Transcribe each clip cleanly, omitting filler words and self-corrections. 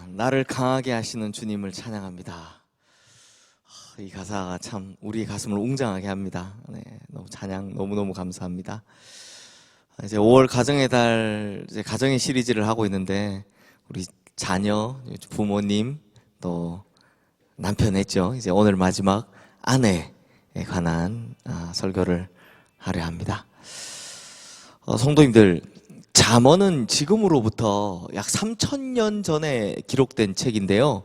나를 강하게 하시는 주님을 찬양합니다. 이 가사가 참 우리 가슴을 웅장하게 합니다. 네, 너무 찬양 너무너무 감사합니다. 이제 5월 가정의 달, 이제 가정의 시리즈를 하고 있는데, 우리 자녀, 부모님, 또 남편 했죠. 이제 오늘 마지막 아내에 관한 설교를 하려 합니다. 성도님들, 잠언은 지금으로부터 약 3000년 전에 기록된 책인데요.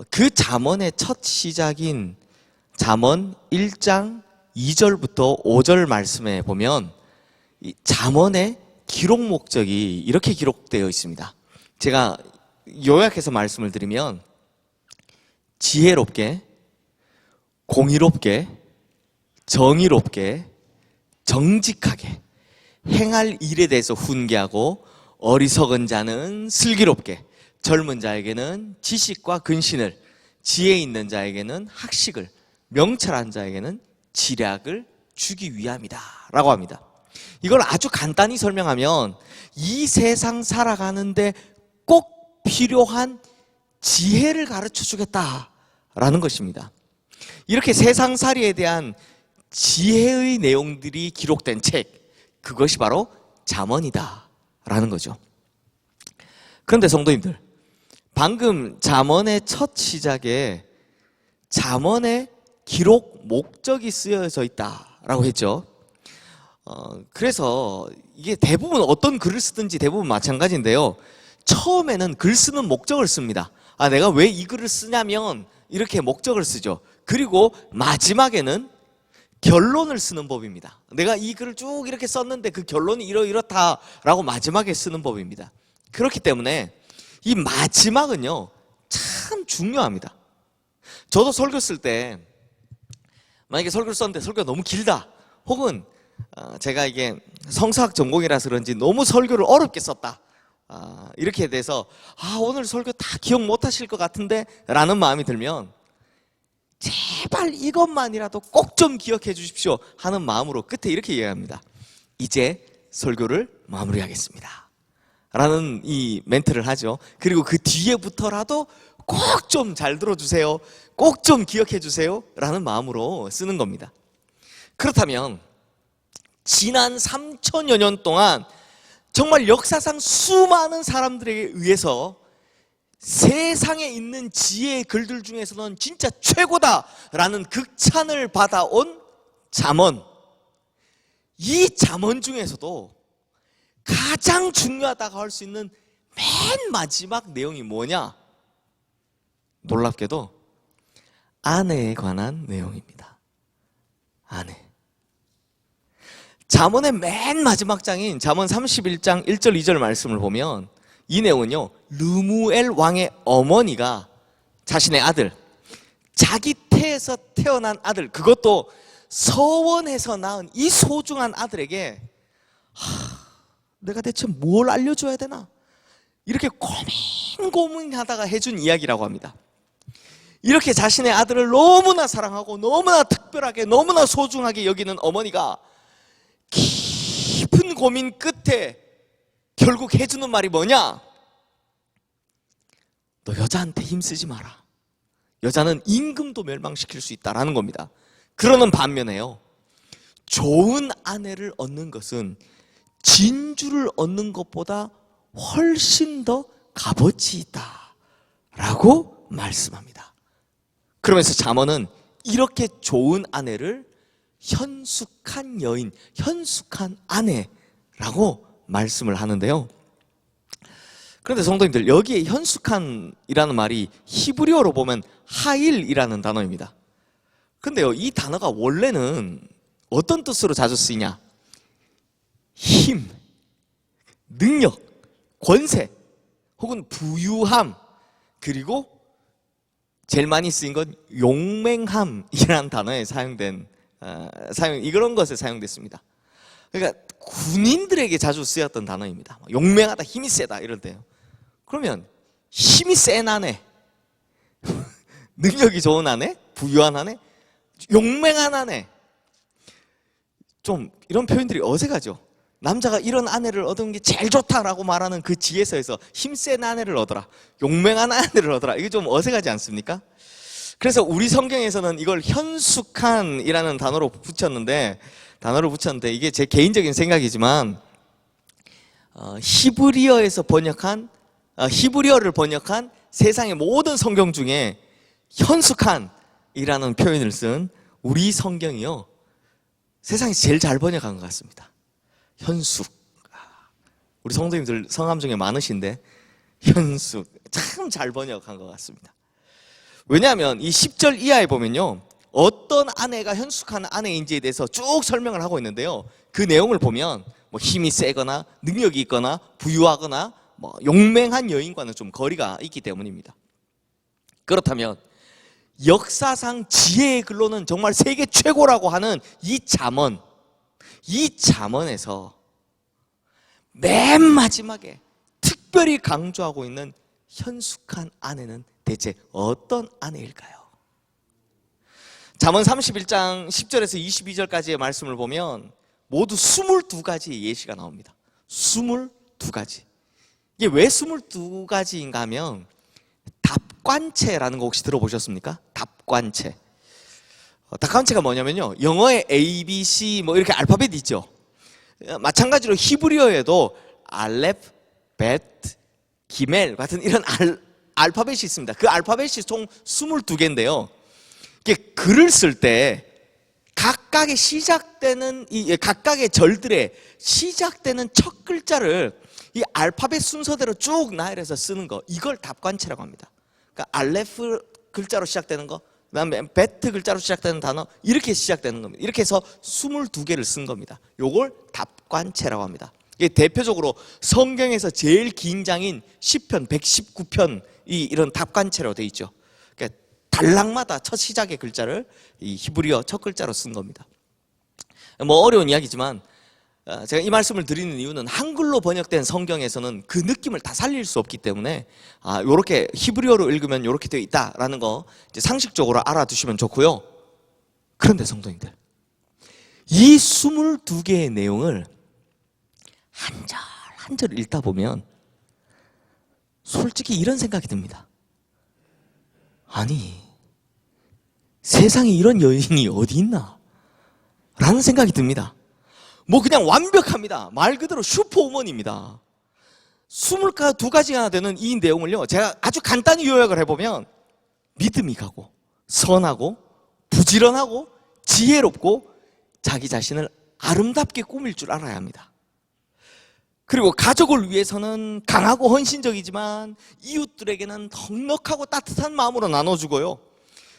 그 잠언의 첫 시작인 잠언 1장 2절부터 5절 말씀에 보면 이 잠언의 기록 목적이 이렇게 기록되어 있습니다. 제가 요약해서 말씀을 드리면, 지혜롭게, 공의롭게, 정의롭게, 정직하게 행할 일에 대해서 훈계하고, 어리석은 자는 슬기롭게, 젊은 자에게는 지식과 근신을, 지혜 있는 자에게는 학식을, 명철한 자에게는 지략을 주기 위함이다 라고 합니다. 이걸 아주 간단히 설명하면 이 세상 살아가는데 꼭 필요한 지혜를 가르쳐 주겠다라는 것입니다. 이렇게 세상살이에 대한 지혜의 내용들이 기록된 책, 그것이 바로 잠언이다 라는 거죠. 그런데 성도님들, 방금 잠언의 첫 시작에 잠언의 기록 목적이 쓰여져 있다라고 했죠. 그래서 이게 대부분 어떤 글을 쓰든지 대부분 마찬가지인데요. 처음에는 글 쓰는 목적을 씁니다. 내가 왜 이 글을 쓰냐면 이렇게 목적을 쓰죠. 그리고 마지막에는 결론을 쓰는 법입니다. 내가 이 글을 쭉 이렇게 썼는데 그 결론이 이렇다라고 마지막에 쓰는 법입니다. 그렇기 때문에 이 마지막은요, 참 중요합니다. 저도 설교 쓸 때 만약에 설교를 썼는데 설교가 너무 길다, 혹은 제가 이게 성서학 전공이라서 그런지 너무 설교를 어렵게 썼다, 이렇게 돼서 오늘 설교 다 기억 못 하실 것 같은데 라는 마음이 들면, 제발 이것만이라도 꼭 좀 기억해 주십시오 하는 마음으로 끝에 이렇게 이야기합니다. 이제 설교를 마무리하겠습니다 라는 이 멘트를 하죠. 그리고 그 뒤에부터라도 꼭 좀 잘 들어주세요, 꼭 좀 기억해 주세요 라는 마음으로 쓰는 겁니다. 그렇다면 지난 3000여 년 동안 정말 역사상 수많은 사람들에게 의해서 세상에 있는 지혜의 글들 중에서는 진짜 최고다라는 극찬을 받아온 잠언, 이 잠언 중에서도 가장 중요하다고 할 수 있는 맨 마지막 내용이 뭐냐? 놀랍게도 아내에 관한 내용입니다. 아내. 잠언의 맨 마지막 장인 잠언 31장 1절 2절 말씀을 보면 이 내용은요, 르무엘 왕의 어머니가 자신의 아들, 자기 태에서 태어난 아들, 그것도 서원해서 낳은 이 소중한 아들에게 내가 대체 뭘 알려줘야 되나, 이렇게 고민하다가 해준 이야기라고 합니다. 이렇게 자신의 아들을 너무나 사랑하고 너무나 특별하게 너무나 소중하게 여기는 어머니가 깊은 고민 끝에 결국 해주는 말이 뭐냐? 너 여자한테 힘쓰지 마라. 여자는 임금도 멸망시킬 수 있다라는 겁니다. 그러는 반면에요, 좋은 아내를 얻는 것은 진주를 얻는 것보다 훨씬 더 값어치 있다라고 말씀합니다. 그러면서 잠언은 이렇게 좋은 아내를 현숙한 여인, 현숙한 아내라고 말씀을 하는데요. 그런데 성도님들, 여기에 현숙한이라는 말이 히브리어로 보면 하일이라는 단어입니다. 그런데요, 이 단어가 원래는 어떤 뜻으로 자주 쓰이냐? 힘, 능력, 권세, 혹은 부유함, 그리고 제일 많이 쓰인 건 용맹함이라는 단어에 사용된 이런 것에 사용됐습니다. 그러니까 군인들에게 자주 쓰였던 단어입니다. 용맹하다, 힘이 세다 이럴 때요. 그러면 힘이 센 아내, 능력이 좋은 아내, 부유한 아내, 용맹한 아내, 좀 이런 표현들이 어색하죠. 남자가 이런 아내를 얻은 게 제일 좋다라고 말하는 그 지혜서에서 힘센 아내를 얻어라, 용맹한 아내를 얻어라, 이게 좀 어색하지 않습니까? 그래서 우리 성경에서는 이걸 현숙한이라는 단어로 붙였는데 이게 제 개인적인 생각이지만 히브리어를 번역한 세상의 모든 성경 중에 현숙한이라는 표현을 쓴 우리 성경이요, 세상에서 제일 잘 번역한 것 같습니다. 현숙. 우리 성도님들 성함 중에 많으신데 현숙 참 잘 번역한 것 같습니다. 왜냐하면 이 10절 이하에 보면요, 어떤 아내가 현숙한 아내인지에 대해서 쭉 설명을 하고 있는데요, 그 내용을 보면 뭐 힘이 세거나 능력이 있거나 부유하거나 뭐 용맹한 여인과는 좀 거리가 있기 때문입니다. 그렇다면 역사상 지혜의 글로는 정말 세계 최고라고 하는 이 잠언에서 맨 마지막에 특별히 강조하고 있는 현숙한 아내는 대체 어떤 아내일까요? 잠언 31장 10절에서 22절까지의 말씀을 보면 모두 22가지의 예시가 나옵니다. 22가지. 이게 왜 22가지인가 하면 답관체라는 거 혹시 들어보셨습니까? 답관체. 답관체가 뭐냐면요, 영어의 A, B, C 뭐 이렇게 알파벳이 있죠. 마찬가지로 히브리어에도 알렙, 벳, 기멜 같은 이런 알파벳이 있습니다. 그 알파벳이 총 22개인데요. 이게 글을 쓸 때 각각의 각각의 절들의 시작되는 첫 글자를 이 알파벳 순서대로 쭉 나열해서 쓰는 거, 이걸 답관체라고 합니다. 그러니까 알레프 글자로 시작되는 거, 그다음에 베트 글자로 시작되는 단어, 이렇게 시작되는 겁니다. 이렇게 해서 22개를 쓴 겁니다. 요걸 답관체라고 합니다. 이게 대표적으로 성경에서 제일 긴 장인 시편 119편이 이런 답관체로 되어 있죠. 그러니까 단락마다 첫 시작의 글자를 이 히브리어 첫 글자로 쓴 겁니다. 뭐 어려운 이야기지만 제가 이 말씀을 드리는 이유는 한글로 번역된 성경에서는 그 느낌을 다 살릴 수 없기 때문에 요렇게 히브리어로 읽으면 요렇게 되어 있다라는 거 이제 상식적으로 알아두시면 좋고요. 그런데 성도님들, 이 22개의 내용을 한 절 한 절 읽다 보면 솔직히 이런 생각이 듭니다. 아니, 세상에 이런 여인이 어디 있나? 라는 생각이 듭니다. 뭐 그냥 완벽합니다. 말 그대로 슈퍼우먼입니다. 22가지가 되는 이 내용을요, 제가 아주 간단히 요약을 해보면 믿음이 가고 선하고 부지런하고 지혜롭고 자기 자신을 아름답게 꾸밀 줄 알아야 합니다. 그리고 가족을 위해서는 강하고 헌신적이지만 이웃들에게는 넉넉하고 따뜻한 마음으로 나눠주고요,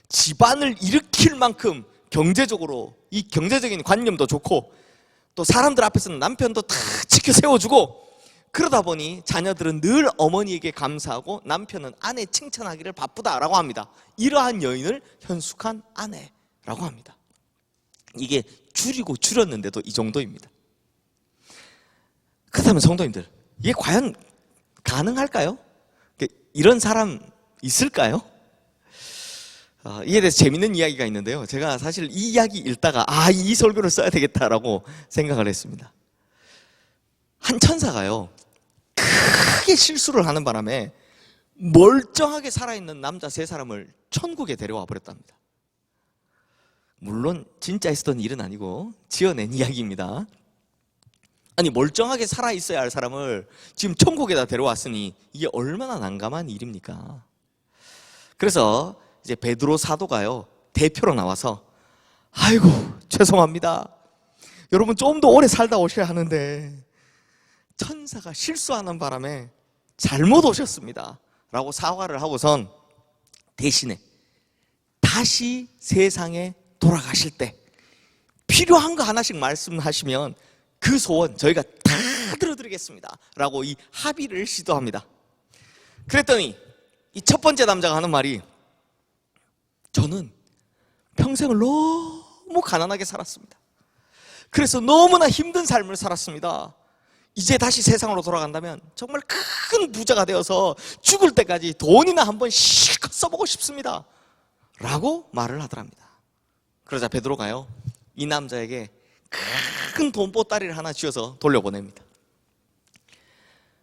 집안을 일으킬 만큼 경제적으로 이 경제적인 관념도 좋고 또 사람들 앞에서는 남편도 다 지켜 세워주고, 그러다 보니 자녀들은 늘 어머니에게 감사하고 남편은 아내 칭찬하기를 바쁘다라고 합니다. 이러한 여인을 현숙한 아내라고 합니다. 이게 줄이고 줄였는데도 이 정도입니다. 그렇다면 성도님들, 이게 과연 가능할까요? 이런 사람 있을까요? 이에 대해서 재밌는 이야기가 있는데요, 제가 사실 이 이야기 읽다가 이 설교를 써야 되겠다라고 생각을 했습니다. 한 천사가요, 크게 실수를 하는 바람에 멀쩡하게 살아있는 남자 3사람을 천국에 데려와 버렸답니다. 물론 진짜 있었던 일은 아니고 지어낸 이야기입니다. 아니, 멀쩡하게 살아있어야 할 사람을 지금 천국에다 데려왔으니 이게 얼마나 난감한 일입니까? 그래서 이제 베드로 사도가요, 대표로 나와서 아이고 죄송합니다, 여러분 좀 더 오래 살다 오셔야 하는데 천사가 실수하는 바람에 잘못 오셨습니다 라고 사과를 하고선 대신에 다시 세상에 돌아가실 때 필요한 거 하나씩 말씀하시면 그 소원 저희가 다 들어드리겠습니다 라고 이 합의를 시도합니다. 그랬더니 이 첫 번째 남자가 하는 말이, 저는 평생을 너무 가난하게 살았습니다. 그래서 너무나 힘든 삶을 살았습니다. 이제 다시 세상으로 돌아간다면 정말 큰 부자가 되어서 죽을 때까지 돈이나 한번 실컷 써보고 싶습니다 라고 말을 하더랍니다. 그러자 베드로가요, 이 남자에게 큰 돈보따리를 하나 쥐어서 돌려보냅니다.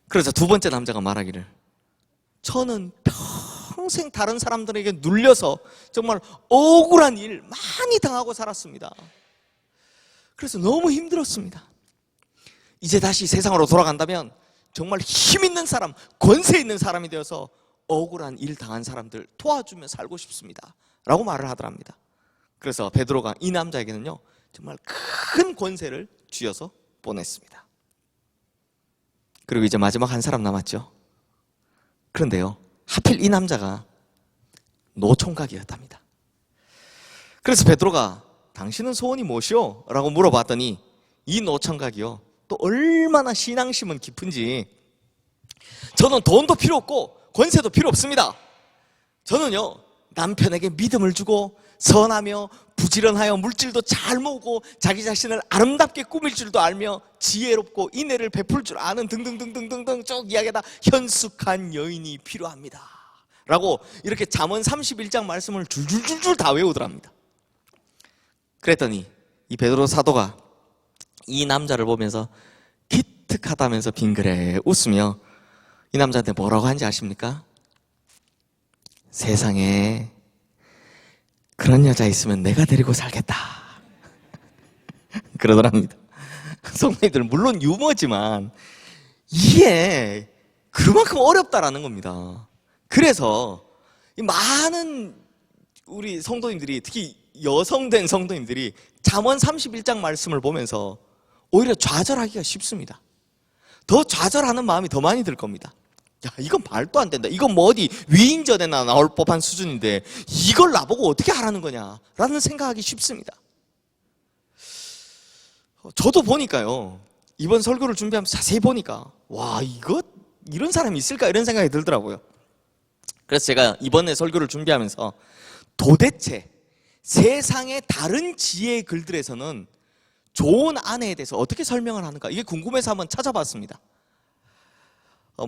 그래서 두 번째 남자가 말하기를, 저는 평생 다른 사람들에게 눌려서 정말 억울한 일 많이 당하고 살았습니다. 그래서 너무 힘들었습니다. 이제 다시 세상으로 돌아간다면 정말 힘 있는 사람, 권세 있는 사람이 되어서 억울한 일 당한 사람들 도와주며 살고 싶습니다 라고 말을 하더랍니다. 그래서 베드로가 이 남자에게는요 정말 큰 권세를 쥐어서 보냈습니다. 그리고 이제 마지막 한 사람 남았죠. 그런데요, 하필 이 남자가 노총각이었답니다. 그래서 베드로가 당신은 소원이 무엇이오? 라고 물어봤더니 이 노총각이요 또 얼마나 신앙심은 깊은지, 저는 돈도 필요 없고 권세도 필요 없습니다. 저는요 남편에게 믿음을 주고 선하며 부지런하여 물질도 잘 모으고 자기 자신을 아름답게 꾸밀 줄도 알며 지혜롭고 인애를 베풀 줄 아는 등등등등등등 쭉 이야기하다 현숙한 여인이 필요합니다 라고 이렇게 잠언 31장 말씀을 줄줄줄줄 다 외우더랍니다. 그랬더니 이 베드로 사도가 이 남자를 보면서 기특하다면서 빙그레 웃으며 이 남자한테 뭐라고 한지 아십니까? 세상에 그런 여자 있으면 내가 데리고 살겠다 그러더랍니다. 성도님들, 물론 유머지만 이게 그만큼 어렵다라는 겁니다. 그래서 많은 우리 성도님들이, 특히 여성된 성도님들이 잠언 31장 말씀을 보면서 오히려 좌절하기가 쉽습니다. 더 좌절하는 마음이 더 많이 들 겁니다. 야, 이건 말도 안 된다. 이건 뭐 어디 위인전에나 나올 법한 수준인데 이걸 나보고 어떻게 하라는 거냐 라는 생각하기 쉽습니다. 저도 보니까요, 이번 설교를 준비하면서 자세히 보니까 와, 이런 사람이 있을까 이런 생각이 들더라고요. 그래서 제가 이번에 설교를 준비하면서 도대체 세상의 다른 지혜의 글들에서는 좋은 아내에 대해서 어떻게 설명을 하는가, 이게 궁금해서 한번 찾아봤습니다.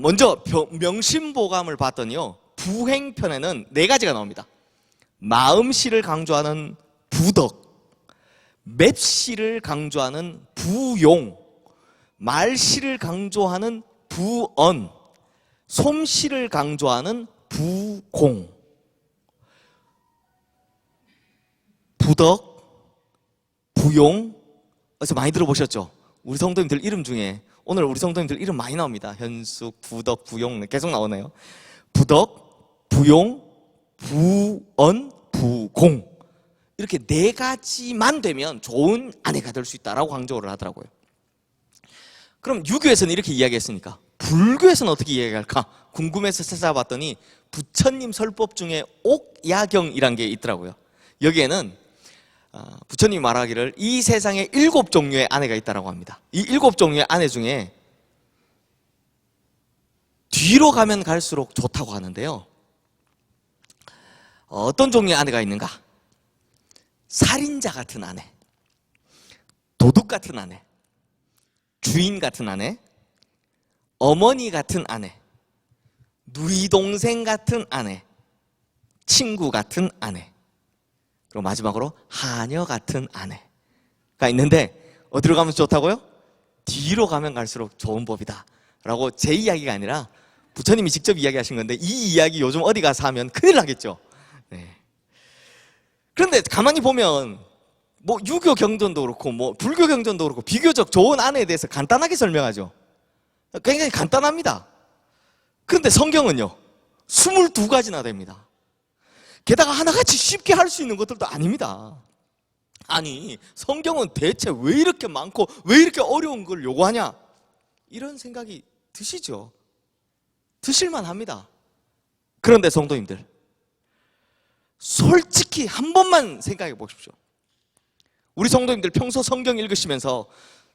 먼저 명심보감을 봤더니요, 부행편에는 4가지가 나옵니다. 마음씨를 강조하는 부덕, 맵씨를 강조하는 부용, 말씨를 강조하는 부언, 솜씨를 강조하는 부공. 부덕, 부용, 어디서 많이 들어보셨죠? 우리 성도님들 이름 중에 오늘 우리 성도님들 이름 많이 나옵니다. 현숙, 부덕, 부용 계속 나오네요. 부덕, 부용, 부언, 부공, 이렇게 4가지만 되면 좋은 아내가 될 수 있다라고 강조를 하더라고요. 그럼 유교에서는 이렇게 이야기했으니까 불교에서는 어떻게 이야기할까 궁금해서 찾아봤더니 부처님 설법 중에 옥야경이란 게 있더라고요. 여기에는 부처님이 말하기를 이 세상에 7종류의 아내가 있다고 합니다. 이 7종류의 아내 중에 뒤로 가면 갈수록 좋다고 하는데요, 어떤 종류의 아내가 있는가? 살인자 같은 아내, 도둑 같은 아내, 주인 같은 아내, 어머니 같은 아내, 누이 동생 같은 아내, 친구 같은 아내, 그리고 마지막으로 하녀 같은 아내가 있는데 어디로 가면 좋다고요? 뒤로 가면 갈수록 좋은 법이다 라고 제 이야기가 아니라 부처님이 직접 이야기하신 건데, 이 이야기 요즘 어디 가서 하면 큰일 나겠죠. 네. 그런데 가만히 보면 뭐 유교 경전도 그렇고 뭐 불교 경전도 그렇고 비교적 좋은 아내에 대해서 간단하게 설명하죠. 굉장히 간단합니다. 그런데 성경은요 22가지나 됩니다. 게다가 하나같이 쉽게 할 수 있는 것들도 아닙니다. 아니, 성경은 대체 왜 이렇게 많고 왜 이렇게 어려운 걸 요구하냐, 이런 생각이 드시죠? 드실만 합니다. 그런데 성도님들, 솔직히 한 번만 생각해 보십시오. 우리 성도님들 평소 성경 읽으시면서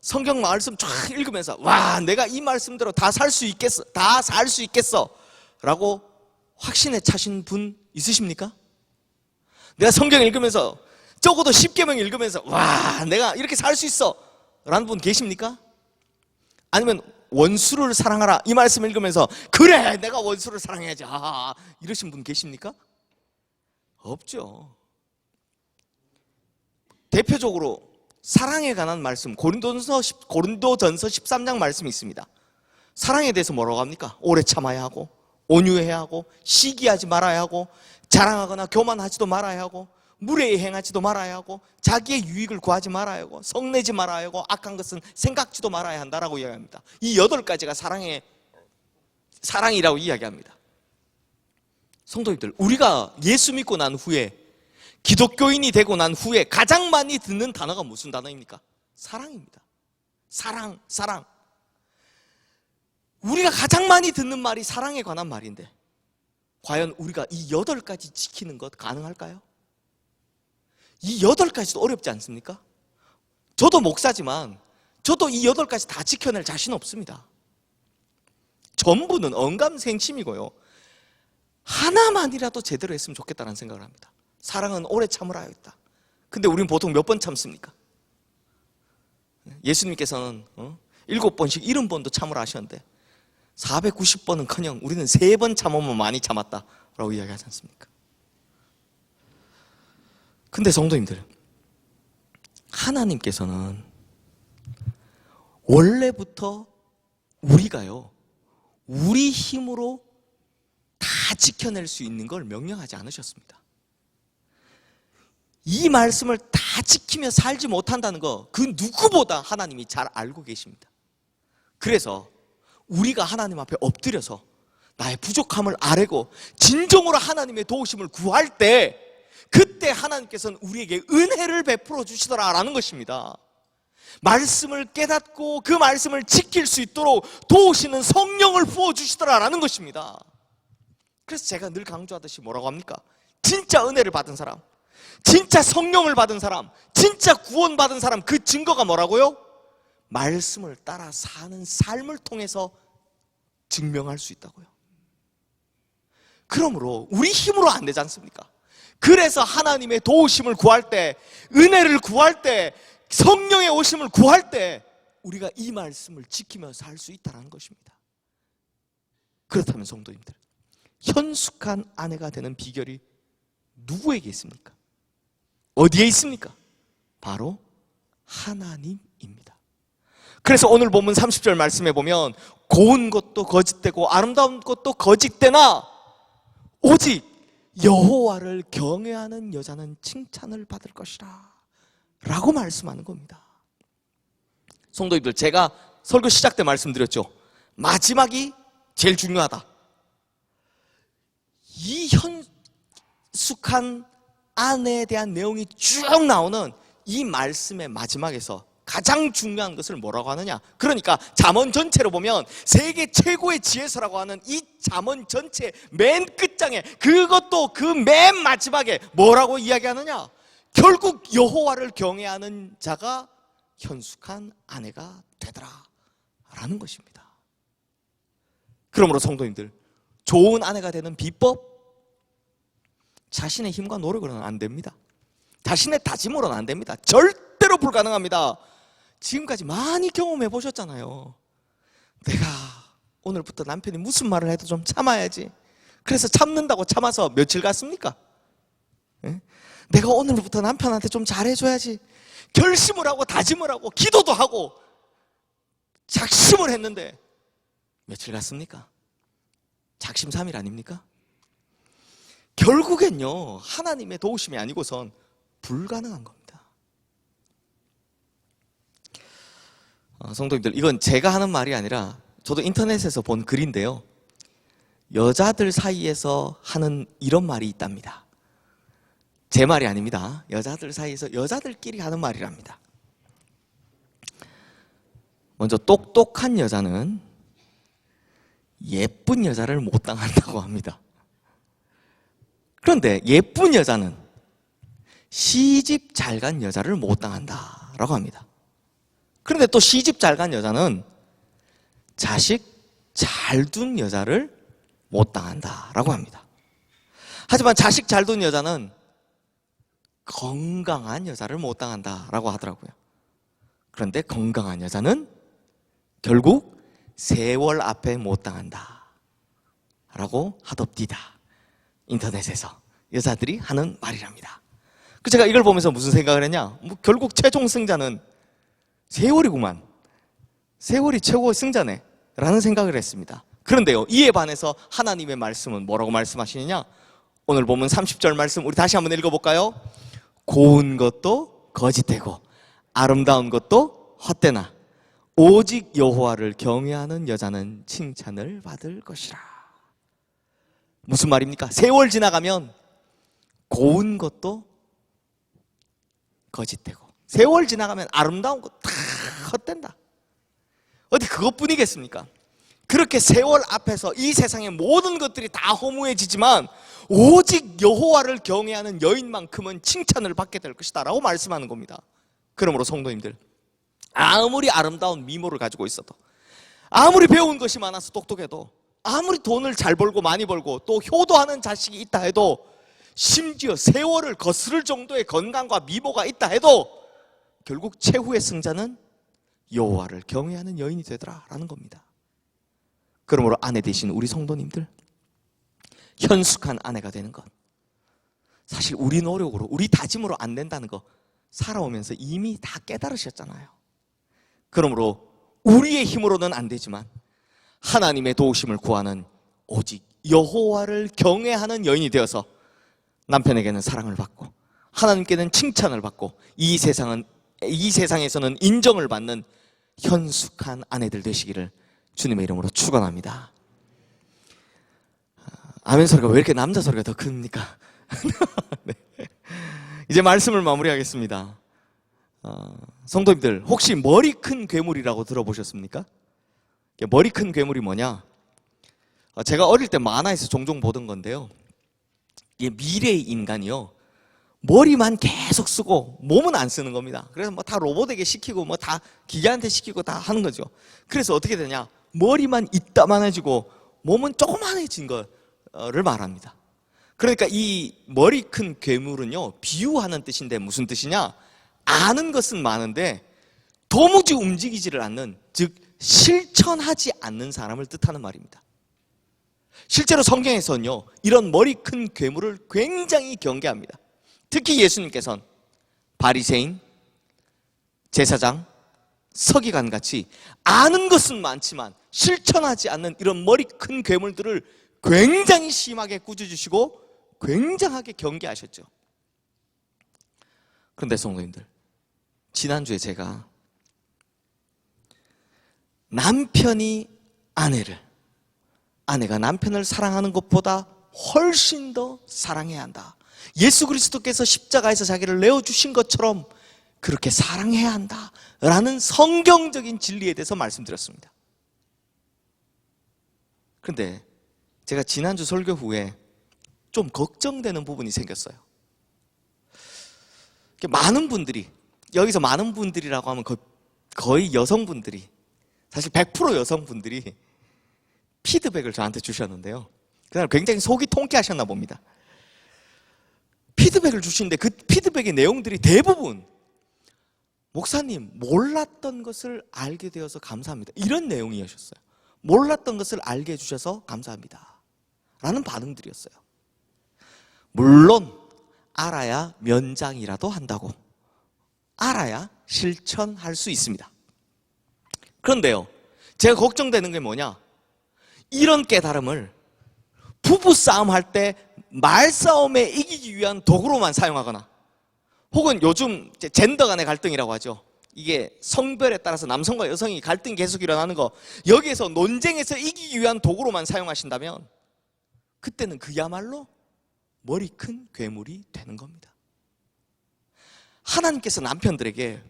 성경 말씀 쫙 읽으면서 와, 내가 이 말씀대로 다 살 수 있겠어, 다 살 수 있겠어 라고 확신에 차신 분 있으십니까? 내가 성경 읽으면서 적어도 10계명 읽으면서 와, 내가 이렇게 살 수 있어 라는 분 계십니까? 아니면 원수를 사랑하라 이 말씀 읽으면서 그래, 내가 원수를 사랑해야지 이러신 분 계십니까? 없죠. 대표적으로 사랑에 관한 말씀, 고린도전서 13장 말씀이 있습니다. 사랑에 대해서 뭐라고 합니까? 오래 참아야 하고, 온유해야 하고, 시기하지 말아야 하고, 자랑하거나 교만하지도 말아야 하고, 무례히 행하지도 말아야 하고, 자기의 유익을 구하지 말아야 하고, 성내지 말아야 하고, 악한 것은 생각지도 말아야 한다라고 이야기합니다. 이 8가지가 사랑이라고 이야기합니다. 성도님들, 우리가 예수 믿고 난 후에, 기독교인이 되고 난 후에 가장 많이 듣는 단어가 무슨 단어입니까? 사랑입니다. 사랑. 우리가 가장 많이 듣는 말이 사랑에 관한 말인데, 과연 우리가 이 8가지 지키는 것 가능할까요? 이 8가지도 어렵지 않습니까? 저도 목사지만 저도 이 8가지 다 지켜낼 자신 없습니다. 전부는 언감생심이고요, 하나만이라도 제대로 했으면 좋겠다는 생각을 합니다. 사랑은 오래 참으라 했다. 근데 우리는 보통 몇 번 참습니까? 예수님께서는 7번씩 70번도 참으라 하셨는데 490번은커녕 우리는 3번 참으면 많이 참았다라고 이야기하지 않습니까? 근데 성도님들, 하나님께서는 원래부터 우리가요, 우리 힘으로 다 지켜낼 수 있는 걸 명령하지 않으셨습니다. 이 말씀을 다 지키며 살지 못한다는 거, 그 누구보다 하나님이 잘 알고 계십니다. 그래서 우리가 하나님 앞에 엎드려서 나의 부족함을 아뢰고 진정으로 하나님의 도우심을 구할 때, 그때 하나님께서는 우리에게 은혜를 베풀어 주시더라라는 것입니다. 말씀을 깨닫고 그 말씀을 지킬 수 있도록 도우시는 성령을 부어주시더라라는 것입니다. 그래서 제가 늘 강조하듯이 뭐라고 합니까? 진짜 은혜를 받은 사람, 진짜 성령을 받은 사람, 진짜 구원받은 사람, 그 증거가 뭐라고요? 말씀을 따라 사는 삶을 통해서 증명할 수 있다고요. 그러므로 우리 힘으로 안 되지 않습니까? 그래서 하나님의 도우심을 구할 때, 은혜를 구할 때, 성령의 오심을 구할 때 우리가 이 말씀을 지키면서 살 수 있다는 것입니다. 그렇다면 성도님들, 현숙한 아내가 되는 비결이 누구에게 있습니까? 어디에 있습니까? 바로 하나님입니다. 그래서 오늘 본문 30절 말씀에 보면 고운 것도 거짓되고 아름다운 것도 거짓되나 오직 여호와를 경외하는 여자는 칭찬을 받을 것이라 라고 말씀하는 겁니다. 성도님들, 제가 설교 시작 때 말씀드렸죠. 마지막이 제일 중요하다. 이 현숙한 아내에 대한 내용이 쭉 나오는 이 말씀의 마지막에서 가장 중요한 것을 뭐라고 하느냐? 그러니까 잠언 전체로 보면 세계 최고의 지혜서라고 하는 이 잠언 전체 맨 끝장에, 그것도 그 맨 마지막에 뭐라고 이야기하느냐? 결국 여호와를 경외하는 자가 현숙한 아내가 되더라 라는 것입니다. 그러므로 성도님들, 좋은 아내가 되는 비법, 자신의 힘과 노력으로는 안 됩니다. 자신의 다짐으로는 안 됩니다. 절대로 불가능합니다. 지금까지 많이 경험해 보셨잖아요. 내가 오늘부터 남편이 무슨 말을 해도 좀 참아야지. 그래서 참는다고 참아서 며칠 갔습니까? 예? 내가 오늘부터 남편한테 좀 잘해줘야지. 결심을 하고 다짐을 하고 기도도 하고 작심을 했는데 며칠 갔습니까? 작심삼일 아닙니까? 결국엔요, 하나님의 도우심이 아니고선 불가능한 겁니다. 성도님들, 이건 제가 하는 말이 아니라 저도 인터넷에서 본 글인데요, 여자들 사이에서 하는 이런 말이 있답니다. 제 말이 아닙니다. 여자들 사이에서 여자들끼리 하는 말이랍니다. 먼저 똑똑한 여자는 예쁜 여자를 못 당한다고 합니다. 그런데 예쁜 여자는 시집 잘 간 여자를 못 당한다라고 합니다. 그런데 또 시집 잘 간 여자는 자식 잘 둔 여자를 못 당한다라고 합니다. 하지만 자식 잘 둔 여자는 건강한 여자를 못 당한다라고 하더라고요. 그런데 건강한 여자는 결국 세월 앞에 못 당한다라고 하덥디다. 인터넷에서 여자들이 하는 말이랍니다. 제가 이걸 보면서 무슨 생각을 했냐? 결국 최종 승자는 세월이구만. 세월이 최고의 승자네 라는 생각을 했습니다. 그런데요, 이에 반해서 하나님의 말씀은 뭐라고 말씀하시느냐? 오늘 보면 30절 말씀 우리 다시 한번 읽어볼까요? 고운 것도 거짓되고 아름다운 것도 헛되나 오직 여호와를 경외하는 여자는 칭찬을 받을 것이라. 무슨 말입니까? 세월 지나가면 고운 것도 거짓되고 세월 지나가면 아름다운 것 다 헛된다. 어디 그것뿐이겠습니까? 그렇게 세월 앞에서 이 세상의 모든 것들이 다 허무해지지만 오직 여호와를 경외하는 여인만큼은 칭찬을 받게 될 것이다 라고 말씀하는 겁니다. 그러므로 성도님들, 아무리 아름다운 미모를 가지고 있어도, 아무리 배운 것이 많아서 똑똑해도, 아무리 돈을 잘 벌고 많이 벌고 또 효도하는 자식이 있다 해도, 심지어 세월을 거스를 정도의 건강과 미모가 있다 해도 결국 최후의 승자는 여호와를 경외하는 여인이 되더라 라는 겁니다. 그러므로 아내 되신 우리 성도님들, 현숙한 아내가 되는 것, 사실 우리 노력으로 우리 다짐으로 안 된다는 거 살아오면서 이미 다 깨달으셨잖아요. 그러므로 우리의 힘으로는 안 되지만 하나님의 도우심을 구하는 오직 여호와를 경외하는 여인이 되어서 남편에게는 사랑을 받고 하나님께는 칭찬을 받고 이 세상에서는 인정을 받는 현숙한 아내들 되시기를 주님의 이름으로 축원합니다. 아멘 소리가 왜 이렇게 남자 소리가 더 큽니까? 네. 이제 말씀을 마무리하겠습니다. 성도님들, 혹시 머리 큰 괴물이라고 들어보셨습니까? 머리 큰 괴물이 뭐냐? 제가 어릴 때 만화에서 종종 보던 건데요, 미래의 인간이요, 머리만 계속 쓰고 몸은 안 쓰는 겁니다. 그래서 뭐 다 로봇에게 시키고 뭐 다 기계한테 시키고 다 하는 거죠. 그래서 어떻게 되냐? 머리만 이따만해지고 몸은 조그만해진 거를 말합니다. 그러니까 이 머리 큰 괴물은요, 비유하는 뜻인데 무슨 뜻이냐? 아는 것은 많은데 도무지 움직이지를 않는, 즉 실천하지 않는 사람을 뜻하는 말입니다. 실제로 성경에서는요, 이런 머리 큰 괴물을 굉장히 경계합니다. 특히 예수님께서는 바리새인, 제사장, 서기관 같이 아는 것은 많지만 실천하지 않는 이런 머리 큰 괴물들을 굉장히 심하게 꾸짖으시고 굉장하게 경계하셨죠. 그런데 성도님들, 지난주에 제가 아내가 남편을 사랑하는 것보다 훨씬 더 사랑해야 한다, 예수 그리스도께서 십자가에서 자기를 내어주신 것처럼 그렇게 사랑해야 한다 라는 성경적인 진리에 대해서 말씀드렸습니다. 그런데 제가 지난주 설교 후에 좀 걱정되는 부분이 생겼어요. 많은 분들이, 여기서 많은 분들이라고 하면 거의 여성분들이, 사실 100% 여성분들이 피드백을 저한테 주셨는데요, 그날 굉장히 속이 통쾌하셨나 봅니다. 피드백을 주시는데 그 피드백의 내용들이 대부분 목사님, 몰랐던 것을 알게 되어서 감사합니다, 이런 내용이었어요. 몰랐던 것을 알게 해주셔서 감사합니다 라는 반응들이었어요. 물론 알아야 면장이라도 한다고, 알아야 실천할 수 있습니다. 그런데요, 제가 걱정되는 게 뭐냐, 이런 깨달음을 부부싸움 할 때 말싸움에 이기기 위한 도구로만 사용하거나, 혹은 요즘 젠더 간의 갈등이라고 하죠, 이게 성별에 따라서 남성과 여성이 갈등이 계속 일어나는 거, 여기에서 논쟁에서 이기기 위한 도구로만 사용하신다면 그때는 그야말로 머리 큰 괴물이 되는 겁니다. 하나님께서 남편들에게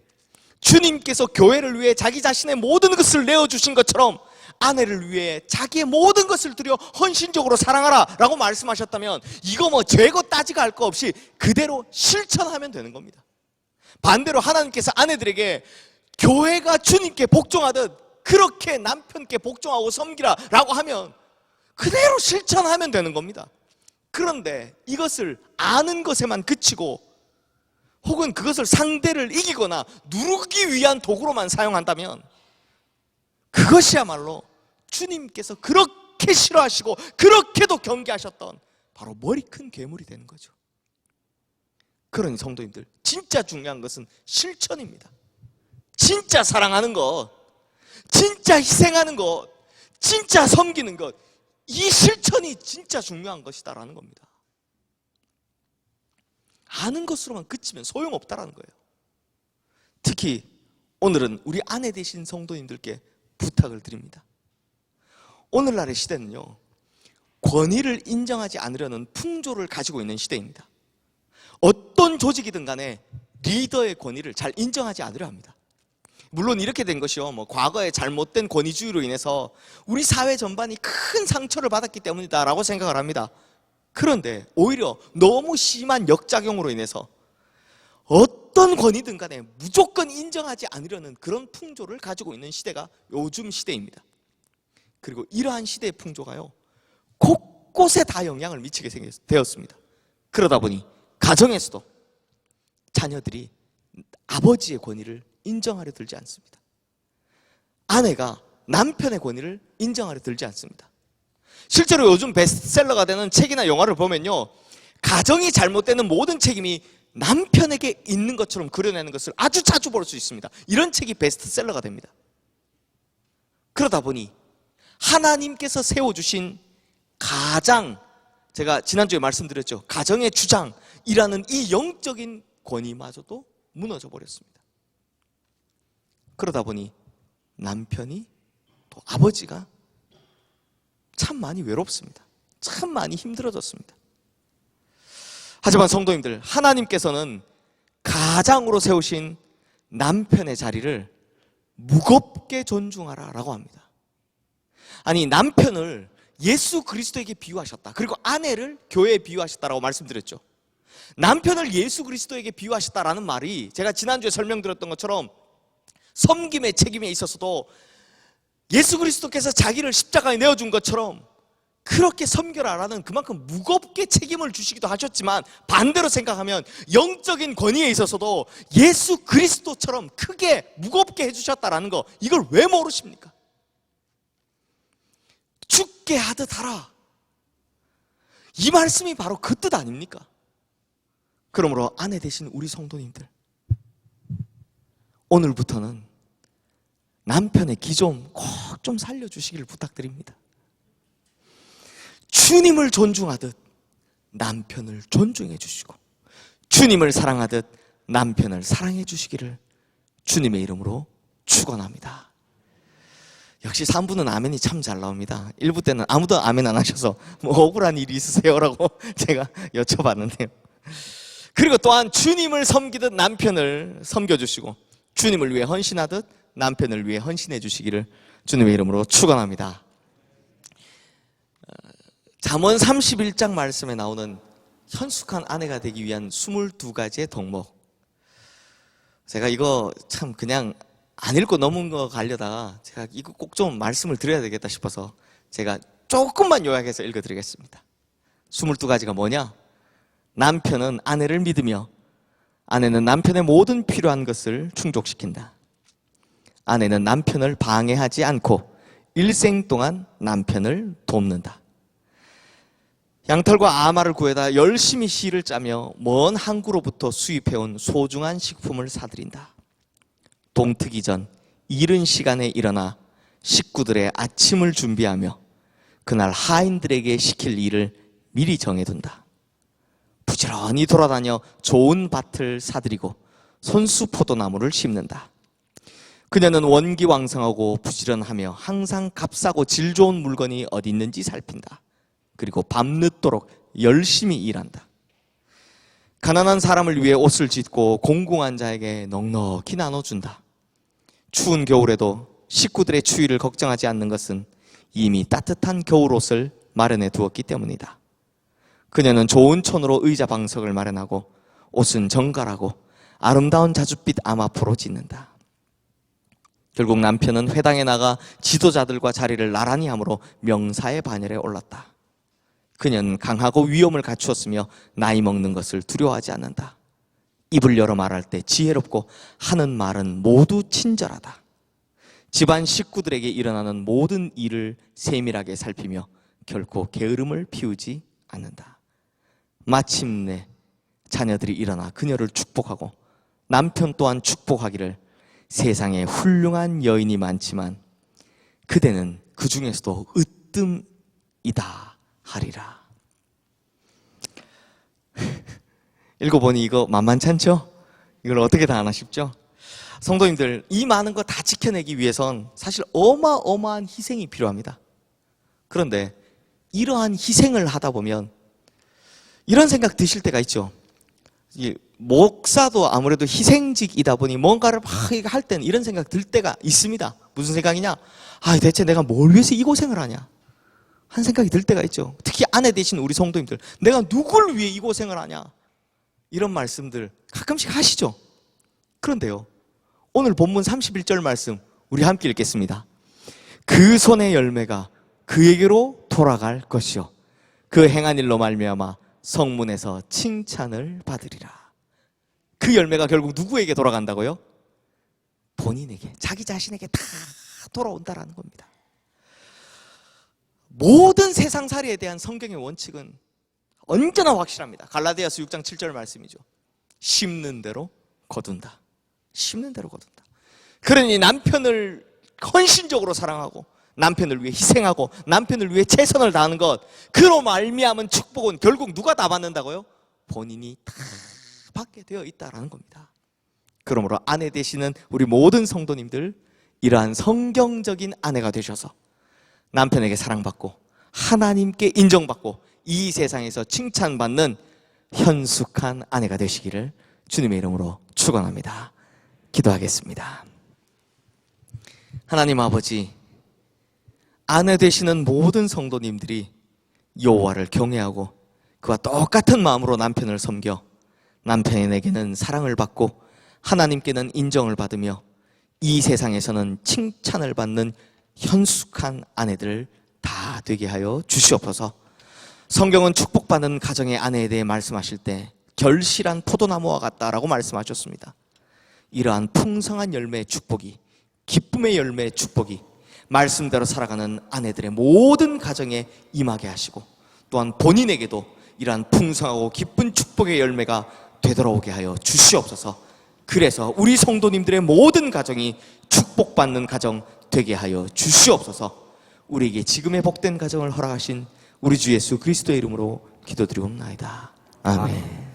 주님께서 교회를 위해 자기 자신의 모든 것을 내어주신 것처럼 아내를 위해 자기의 모든 것을 들여 헌신적으로 사랑하라 라고 말씀하셨다면 이거 뭐 죄고 따지고 할 거 없이 그대로 실천하면 되는 겁니다. 반대로 하나님께서 아내들에게 교회가 주님께 복종하듯 그렇게 남편께 복종하고 섬기라 라고 하면 그대로 실천하면 되는 겁니다. 그런데 이것을 아는 것에만 그치고 혹은 그것을 상대를 이기거나 누르기 위한 도구로만 사용한다면 그것이야말로 주님께서 그렇게 싫어하시고 그렇게도 경계하셨던 바로 머리 큰 괴물이 되는 거죠. 그러니 성도님들, 진짜 중요한 것은 실천입니다. 진짜 사랑하는 것, 진짜 희생하는 것, 진짜 섬기는 것, 이 실천이 진짜 중요한 것이다라는 겁니다. 아는 것으로만 그치면 소용없다라는 거예요. 특히 오늘은 우리 아내 되신 성도님들께 부탁을 드립니다. 오늘날의 시대는요, 권위를 인정하지 않으려는 풍조를 가지고 있는 시대입니다. 어떤 조직이든 간에 리더의 권위를 잘 인정하지 않으려 합니다. 물론 이렇게 된 것이요, 과거의 잘못된 권위주의로 인해서 우리 사회 전반이 큰 상처를 받았기 때문이다라고 생각을 합니다. 그런데 오히려 너무 심한 역작용으로 인해서 어떤 권위든 간에 무조건 인정하지 않으려는 그런 풍조를 가지고 있는 시대가 요즘 시대입니다. 그리고 이러한 시대의 풍조가요, 곳곳에 다 영향을 미치게 되었습니다. 그러다 보니 가정에서도 자녀들이 아버지의 권위를 인정하려 들지 않습니다. 아내가 남편의 권위를 인정하려 들지 않습니다. 실제로 요즘 베스트셀러가 되는 책이나 영화를 보면요, 가정이 잘못되는 모든 책임이 남편에게 있는 것처럼 그려내는 것을 아주 자주 볼 수 있습니다. 이런 책이 베스트셀러가 됩니다. 그러다 보니 하나님께서 세워주신 가장, 제가 지난주에 말씀드렸죠, 가정의 주장이라는 이 영적인 권위마저도 무너져 버렸습니다. 그러다 보니 남편이, 또 아버지가 참 많이 외롭습니다. 참 많이 힘들어졌습니다. 하지만 성도님들, 하나님께서는 가장으로 세우신 남편의 자리를 무겁게 존중하라 라고 합니다. 아니, 남편을 예수 그리스도에게 비유하셨다. 그리고 아내를 교회에 비유하셨다라고 말씀드렸죠. 남편을 예수 그리스도에게 비유하셨다라는 말이, 제가 지난주에 설명드렸던 것처럼 섬김의 책임에 있어서도 예수 그리스도께서 자기를 십자가에 내어준 것처럼 그렇게 섬겨라라는, 그만큼 무겁게 책임을 주시기도 하셨지만, 반대로 생각하면 영적인 권위에 있어서도 예수 그리스도처럼 크게 무겁게 해주셨다라는 거, 이걸 왜 모르십니까? 죽게 하듯 하라, 이 말씀이 바로 그 뜻 아닙니까? 그러므로 아내 되신 우리 성도님들, 오늘부터는 남편의 기 좀 꼭 좀 살려주시길 부탁드립니다. 주님을 존중하듯 남편을 존중해 주시고, 주님을 사랑하듯 남편을 사랑해 주시기를 주님의 이름으로 축원합니다. 역시 3부는 아멘이 참 잘 나옵니다. 1부 때는 아무도 아멘 안 하셔서 억울한 일이 있으세요라고 제가 여쭤봤는데요. 그리고 또한 주님을 섬기듯 남편을 섬겨주시고, 주님을 위해 헌신하듯 남편을 위해 헌신해 주시기를 주님의 이름으로 축원합니다. 잠언 31장 말씀에 나오는 현숙한 아내가 되기 위한 22가지의 덕목, 제가 이거 참 그냥 안 읽고 넘은 거 가려다가 제가 이거 꼭 좀 말씀을 드려야 되겠다 싶어서 제가 조금만 요약해서 읽어드리겠습니다. 22가지가 뭐냐? 남편은 아내를 믿으며 아내는 남편의 모든 필요한 것을 충족시킨다. 아내는 남편을 방해하지 않고 일생 동안 남편을 돕는다. 양털과 아마를 구해다 열심히 씨를 짜며 먼 항구로부터 수입해온 소중한 식품을 사들인다. 동트기 전 이른 시간에 일어나 식구들의 아침을 준비하며 그날 하인들에게 시킬 일을 미리 정해둔다. 부지런히 돌아다녀 좋은 밭을 사들이고 손수 포도나무를 심는다. 그녀는 원기왕성하고 부지런하며 항상 값싸고 질 좋은 물건이 어디 있는지 살핀다. 그리고 밤늦도록 열심히 일한다. 가난한 사람을 위해 옷을 짓고 공공한 자에게 넉넉히 나눠준다. 추운 겨울에도 식구들의 추위를 걱정하지 않는 것은 이미 따뜻한 겨울옷을 마련해 두었기 때문이다. 그녀는 좋은 천으로 의자 방석을 마련하고 옷은 정갈하고 아름다운 자줏빛 아마포로 짓는다. 결국 남편은 회당에 나가 지도자들과 자리를 나란히 하므로 명사의 반열에 올랐다. 그녀는 강하고 위엄을 갖추었으며 나이 먹는 것을 두려워하지 않는다. 입을 열어 말할 때 지혜롭고 하는 말은 모두 친절하다. 집안 식구들에게 일어나는 모든 일을 세밀하게 살피며 결코 게으름을 피우지 않는다. 마침내 자녀들이 일어나 그녀를 축복하고 남편 또한 축복하기를 세상에 훌륭한 여인이 많지만 그대는 그 중에서도 으뜸이다 하리라. 읽어보니 이거 만만찮죠? 이걸 어떻게 다 하나 싶죠? 성도님들, 이 많은 거 다 지켜내기 위해선 사실 어마어마한 희생이 필요합니다. 그런데 이러한 희생을 하다 보면 이런 생각 드실 때가 있죠. 목사도 아무래도 희생직이다 보니 뭔가를 막 할 때는 이런 생각 들 때가 있습니다. 무슨 생각이냐? 대체 내가 뭘 위해서 이 고생을 하냐? 한 생각이 들 때가 있죠. 특히 아내 되신 우리 성도님들, 내가 누굴 위해 이 고생을 하냐? 이런 말씀들 가끔씩 하시죠. 그런데요, 오늘 본문 31절 말씀 우리 함께 읽겠습니다. 그 손의 열매가 그에게로 돌아갈 것이요 그 행한 일로 말미암아 성문에서 칭찬을 받으리라. 그 열매가 결국 누구에게 돌아간다고요? 본인에게, 자기 자신에게 다 돌아온다라는 겁니다. 모든 세상살이에 대한 성경의 원칙은 언제나 확실합니다. 갈라디아서 6장 7절 말씀이죠. 심는 대로 거둔다. 심는 대로 거둔다. 그러니 남편을 헌신적으로 사랑하고 남편을 위해 희생하고 남편을 위해 최선을 다하는 것, 그로 말미암은 축복은 결국 누가 다 받는다고요? 본인이 다 받게 되어 있다라는 겁니다. 그러므로 아내 되시는 우리 모든 성도님들, 이러한 성경적인 아내가 되셔서 남편에게 사랑받고 하나님께 인정받고 이 세상에서 칭찬받는 현숙한 아내가 되시기를 주님의 이름으로 축원합니다. 기도하겠습니다. 하나님 아버지, 아내 되시는 모든 성도님들이 여호와를 경외하고 그와 똑같은 마음으로 남편을 섬겨 남편에게는 사랑을 받고 하나님께는 인정을 받으며 이 세상에서는 칭찬을 받는 현숙한 아내들 다 되게 하여 주시옵소서. 성경은 축복받는 가정의 아내에 대해 말씀하실 때 결실한 포도나무와 같다라고 말씀하셨습니다. 이러한 풍성한 열매의 축복이, 기쁨의 열매의 축복이 말씀대로 살아가는 아내들의 모든 가정에 임하게 하시고 또한 본인에게도 이러한 풍성하고 기쁜 축복의 열매가 되돌아오게 하여 주시옵소서. 그래서 우리 성도님들의 모든 가정이 축복받는 가정 되게 하여 주시옵소서. 우리에게 지금의 복된 가정을 허락하신 우리 주 예수 그리스도의 이름으로 기도드리옵나이다. 아멘.